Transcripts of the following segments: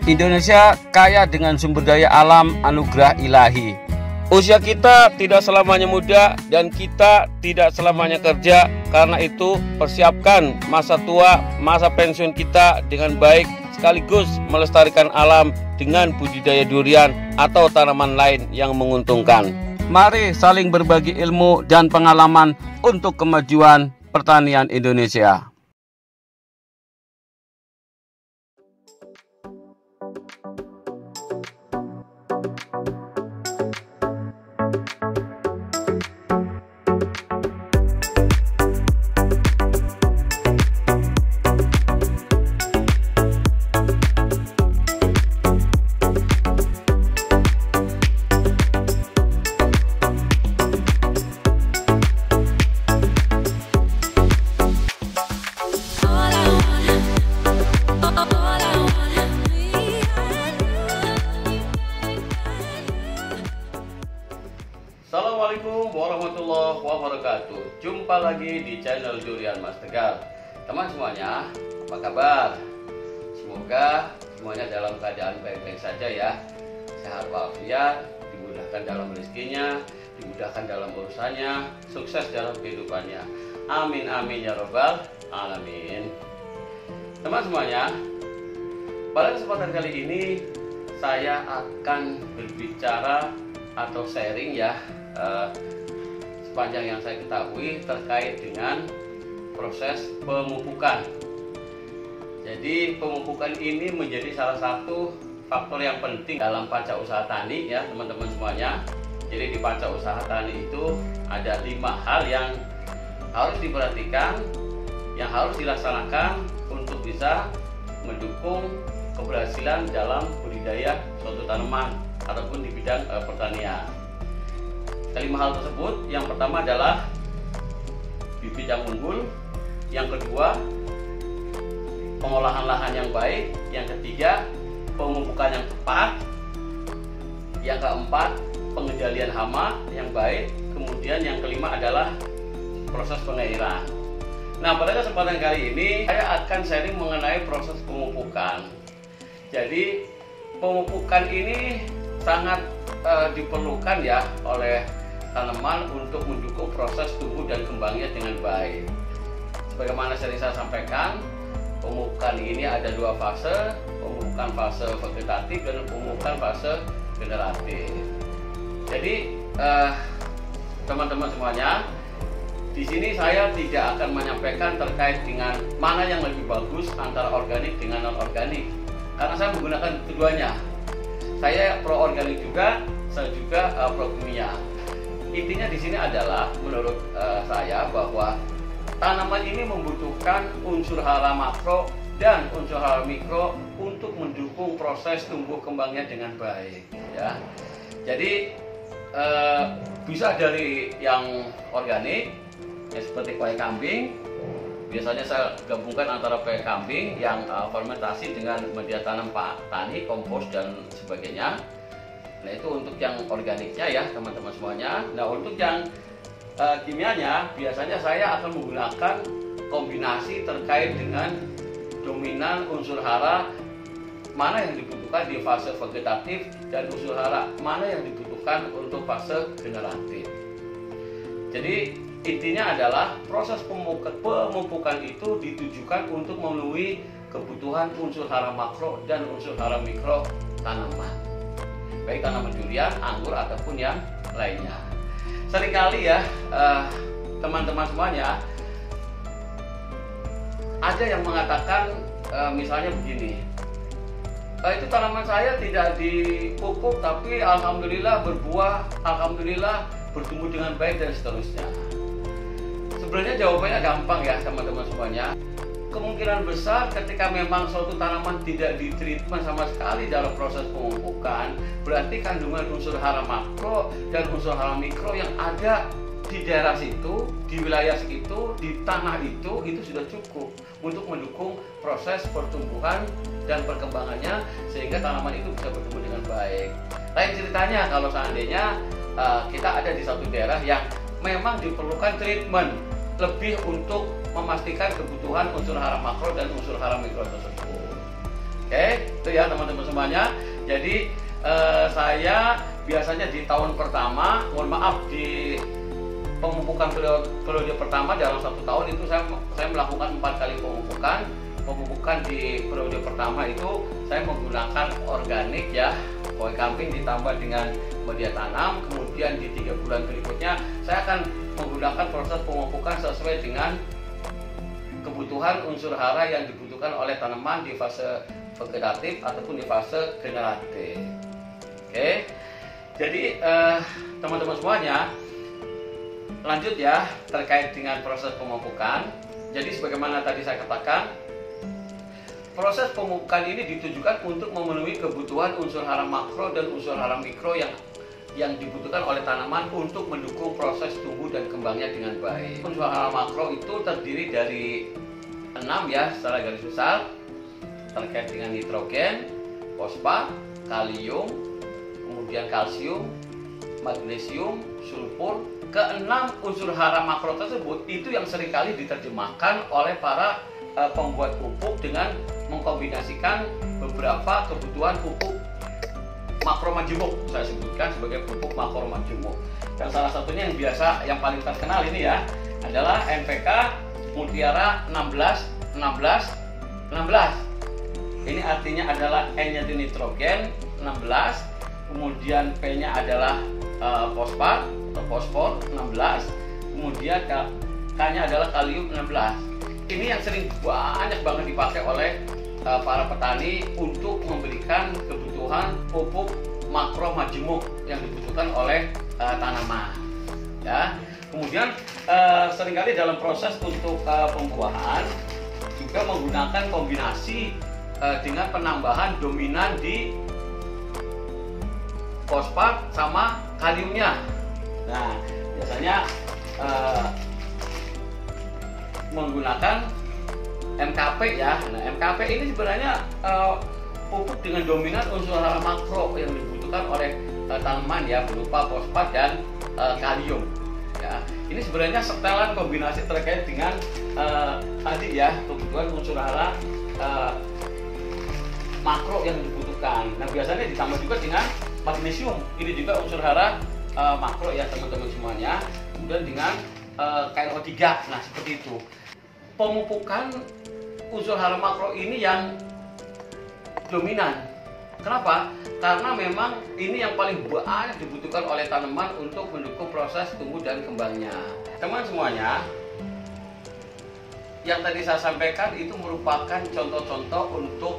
Indonesia kaya dengan sumber daya alam anugerah ilahi. Usia kita tidak selamanya muda dan kita tidak selamanya kerja. Karena itu persiapkan masa tua, masa pensiun kita dengan baik, sekaligus melestarikan alam dengan budidaya durian atau tanaman lain yang menguntungkan. Mari saling berbagi ilmu dan pengalaman untuk kemajuan pertanian Indonesia. Assalamualaikum warahmatullahi wabarakatuh. Jumpa lagi di channel Durian Mas Tegar. Teman semuanya, apa kabar? Semoga semuanya dalam keadaan baik-baik saja ya. Sehat walafiat, dimudahkan dalam rezekinya, dimudahkan dalam urusannya, sukses dalam kehidupannya. Amin amin ya robbal alamin. Teman semuanya, pada kesempatan kali ini saya akan berbicara atau sharing ya, sepanjang yang saya ketahui terkait dengan proses pemupukan. Jadi pemupukan ini menjadi salah satu faktor yang penting dalam panca usaha tani ya teman-teman semuanya. Jadi di panca usaha tani itu ada 5 hal yang harus diperhatikan, yang harus dilaksanakan untuk bisa mendukung keberhasilan dalam budidaya suatu tanaman ataupun di bidang pertanian. Kelima hal tersebut, yang pertama adalah bibit yang unggul, yang kedua pengolahan lahan yang baik, yang ketiga pemupukan yang tepat, yang keempat pengendalian hama yang baik, kemudian yang kelima adalah proses pengairan. Nah, pada kesempatan kali ini saya akan sharing mengenai proses pemupukan. Jadi pemupukan ini sangat diperlukan ya oleh tanaman untuk mendukung proses tumbuh dan kembangnya dengan baik. Sebagaimana sering saya sampaikan, pemupukan ini ada 2 fase, pemupukan fase vegetatif dan pemupukan fase generatif. Jadi teman-teman semuanya, di sini saya tidak akan menyampaikan terkait dengan mana yang lebih bagus antara organik dengan non organik, karena saya menggunakan keduanya. Saya pro organik juga, saya juga pro kimia. Intinya di sini adalah menurut saya bahwa tanaman ini membutuhkan unsur hara makro dan unsur hara mikro untuk mendukung proses tumbuh kembangnya dengan baik. Ya, jadi bisa dari yang organik, ya seperti kue kambing. Biasanya saya gabungkan antara kue kambing yang fermentasi dengan media tanam tani, kompos dan sebagainya. Nah, itu untuk yang organiknya ya teman-teman semuanya. Nah, untuk yang kimianya biasanya saya akan menggunakan kombinasi terkait dengan dominan unsur hara mana yang dibutuhkan di fase vegetatif dan unsur hara mana yang dibutuhkan untuk fase generatif. Jadi intinya adalah proses pemupukan itu ditujukan untuk memenuhi kebutuhan unsur hara makro dan unsur hara mikro tanaman, baik tanaman durian, anggur ataupun yang lainnya. Seringkali ya teman-teman semuanya ada yang mengatakan misalnya begini, itu tanaman saya tidak dipupuk tapi alhamdulillah berbuah, alhamdulillah bertumbuh dengan baik dan seterusnya. Sebenarnya jawabannya gampang ya teman-teman semuanya. Kemungkinan besar ketika memang suatu tanaman tidak ditreatment sama sekali dalam proses pemupukan, berarti kandungan unsur hara makro dan unsur hara mikro yang ada di daerah situ, di wilayah segitu, di tanah itu sudah cukup untuk mendukung proses pertumbuhan dan perkembangannya sehingga tanaman itu bisa bertumbuh dengan baik. Lain ceritanya kalau seandainya kita ada di satu daerah yang memang diperlukan treatment lebih untuk memastikan kebutuhan unsur hara makro dan unsur hara mikro tersebut. Oke, itu ya teman-teman semuanya. Jadi saya biasanya di tahun pertama, mohon maaf, di pemupukan periode pertama dalam 1 tahun itu saya melakukan 4 kali pemupukan. Pemupukan di periode pertama itu saya menggunakan organik ya, koi kambing ditambah dengan media tanam. Kemudian di 3 bulan berikutnya saya akan menggunakan proses pemupukan sesuai dengan kebutuhan unsur hara yang dibutuhkan oleh tanaman di fase vegetatif ataupun di fase generatif. Oke, jadi teman-teman semuanya, lanjut ya terkait dengan proses pemupukan. Jadi sebagaimana tadi saya katakan, proses pemupukan ini ditujukan untuk memenuhi kebutuhan unsur hara makro dan unsur hara mikro yang dibutuhkan oleh tanaman untuk mendukung proses tumbuh dan kembangnya dengan baik. Unsur hara makro itu terdiri dari 6 ya secara garis besar, terkait dengan nitrogen, fosfat, kalium, kemudian kalsium, magnesium, sulfur. Keenam unsur hara makro tersebut itu yang seringkali diterjemahkan oleh para pembuat pupuk dengan mengkombinasikan beberapa kebutuhan pupuk makro majemuk. Saya sebutkan sebagai pupuk makro majemuk. Dan salah satunya yang paling terkenal ini ya adalah NPK Mutiara 16 16 16. Ini artinya adalah N-nya itu nitrogen 16, kemudian P-nya adalah fosfat atau fosfor 16, kemudian K-nya adalah kalium 16. Ini yang sering banyak banget dipakai oleh para petani untuk memberikan kebutuhan pupuk makro majemuk yang dibutuhkan oleh tanaman. Ya. Kemudian seringkali dalam proses untuk pembuahan juga menggunakan kombinasi dengan penambahan dominan di fosfat sama kaliumnya. Nah, biasanya menggunakan MKP ya. Nah, MKP ini sebenarnya pupuk dengan dominan unsur hara makro yang dibutuhkan oleh tanaman ya, berupa fosfat dan kalium. Ya, ini sebenarnya setelan kombinasi terkait dengan tadi ya, kebutuhan unsur hara makro yang dibutuhkan. Nah, biasanya ditambah juga dengan magnesium. Ini juga unsur hara makro ya teman-teman semuanya. Kemudian dengan KNO3. Nah, seperti itu. Pemupukan unsur hara makro ini yang dominan. Kenapa? Karena memang ini yang paling banyak dibutuhkan oleh tanaman untuk mendukung proses tumbuh dan kembangnya. Teman semuanya, yang tadi saya sampaikan itu merupakan contoh-contoh untuk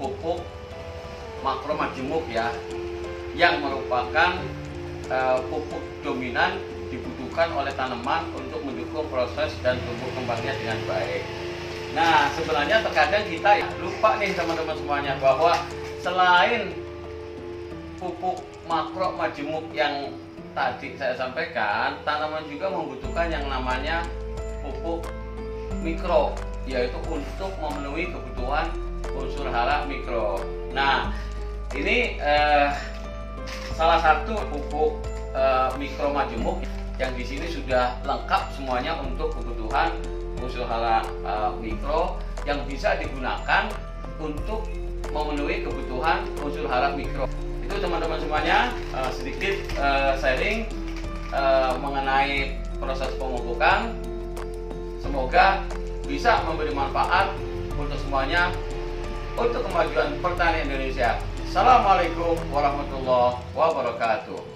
pupuk makro majemuk ya, yang merupakan pupuk dominan dibutuhkan oleh tanaman untuk mendukung proses dan tumbuh kembangnya dengan baik. Nah, sebenarnya terkadang kita lupa nih teman-teman semuanya, bahwa selain pupuk makro majemuk yang tadi saya sampaikan, tanaman juga membutuhkan yang namanya pupuk mikro, yaitu untuk memenuhi kebutuhan unsur hara mikro. Nah, ini salah satu pupuk mikro majemuk yang di sini sudah lengkap semuanya untuk kebutuhan unsur hara mikro yang bisa digunakan untuk memenuhi kebutuhan unsur hara mikro. Itu teman-teman semuanya sedikit sharing mengenai proses pemupukan. Semoga bisa memberi manfaat untuk semuanya untuk kemajuan pertanian Indonesia. Assalamualaikum warahmatullahi wabarakatuh.